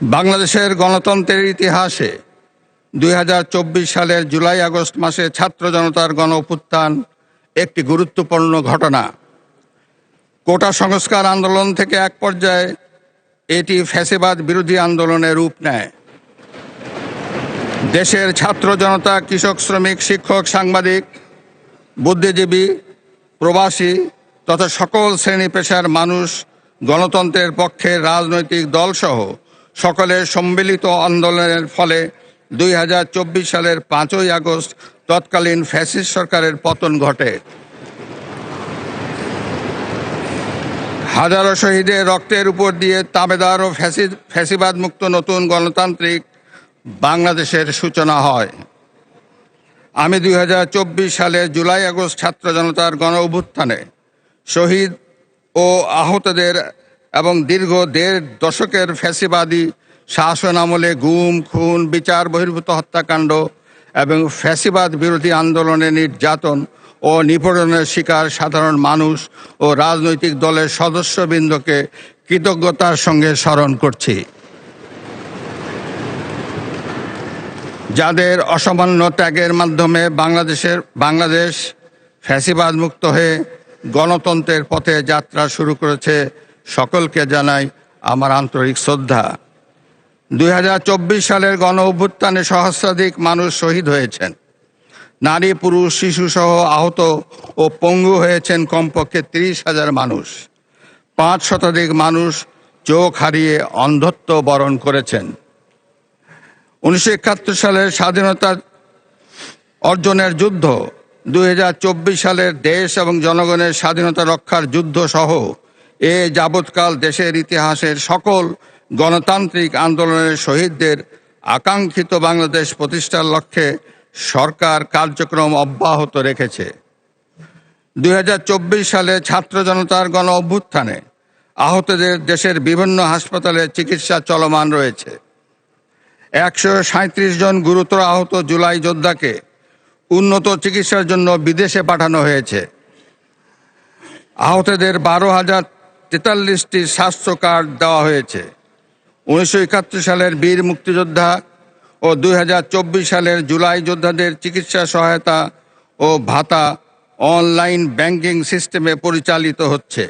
বাংলাদেশের গণতন্ত্রের ইতিহাসে ২০২৪ সালের জুলাই আগস্ট মাসে ছাত্র জনতার গণ অভ্যুত্থান একটি গুরুত্বপূর্ণ ঘটনা। কোটা সংস্কার আন্দোলন থেকে এক পর্যায়ে এটি ফ্যাসিবাদ বিরোধী আন্দোলনের রূপ নেয়। দেশের ছাত্র জনতা, কৃষক, শ্রমিক, শিক্ষক, সাংবাদিক, বুদ্ধিজীবী, প্রবাসী তথা সকল শ্রেণী পেশার মানুষ গণতন্ত্রের পক্ষে রাজনৈতিক দলসহ সকলের সম্মিলিত আন্দোলনের ফলে ২০২৪ সালের ৫ই আগস্ট তৎকালীন ফ্যাসিস্ট সরকারের পতন ঘটে। হাজারো শহীদের রক্তের উপর দিয়ে তাবেদার ও ফ্যাসিবাদ মুক্ত নতুন গণতান্ত্রিক বাংলাদেশের সূচনা হয়। আমি ২০২৪ সালের জুলাই আগস্ট ছাত্র জনতার গণ অভ্যুত্থানে শহীদ ও আহতদের এবং দীর্ঘ ১.৫ দশকের ফ্যাসিবাদী শাসন আমলে গুম, খুন, বিচার বহির্ভূত হত্যাকাণ্ড এবং ফ্যাসিবাদ বিরোধী আন্দোলনে নির্যাতন ও নিপীড়নের শিকার সাধারণ মানুষ ও রাজনৈতিক দলের সদস্যবৃন্দকে কৃতজ্ঞতার সঙ্গে স্মরণ করছি, যাদের অসামান্য ত্যাগের মাধ্যমে বাংলাদেশ ফ্যাসিবাদ মুক্ত হয়ে গণতন্ত্রের পথে যাত্রা শুরু করেছে। সকলকে জানাই আমার আন্তরিক শ্রদ্ধা। ২০২৪ সালের গণ অভ্যুত্থানে সহস্রাধিক মানুষ শহীদ হয়েছেন। নারী, পুরুষ, শিশুসহ আহত ও পঙ্গু হয়েছেন কমপক্ষে ৩০,০০০ মানুষ। ৫ শতাধিক মানুষ চোখ হারিয়ে অন্ধত্ব বরণ করেছেন। ১৯৭১ সালের স্বাধীনতা অর্জনের যুদ্ধ, ২০২৪ সালের দেশ এবং জনগণের স্বাধীনতা রক্ষার যুদ্ধ সহ এ যাবৎকাল দেশের ইতিহাসের সকল গণতান্ত্রিক আন্দোলনের শহীদদের আকাঙ্ক্ষিত বাংলাদেশ প্রতিষ্ঠার লক্ষ্যে সরকার কার্যক্রম অব্যাহত রেখেছে। ২০২৪ সালে ছাত্র জনতার গণ অভ্যুত্থানে আহতদের দেশের বিভিন্ন হাসপাতালে চিকিৎসা চলমান রয়েছে। ১৩৭ জন গুরুতর আহত জুলাই যোদ্ধাকে উন্নত চিকিৎসার জন্য বিদেশে পাঠানো হয়েছে। আহতদের ১২,০৪৩টি স্বাস্থ্য কার্ড দেওয়া হয়েছে। ১৯৭১ সালের বীর মুক্তিযোদ্ধা ও ২০২৪ সালের জুলাই যোদ্ধাদের চিকিৎসা সহায়তা ও ভাতা অনলাইন ব্যাংকিং সিস্টেমে পরিচালিত হচ্ছে।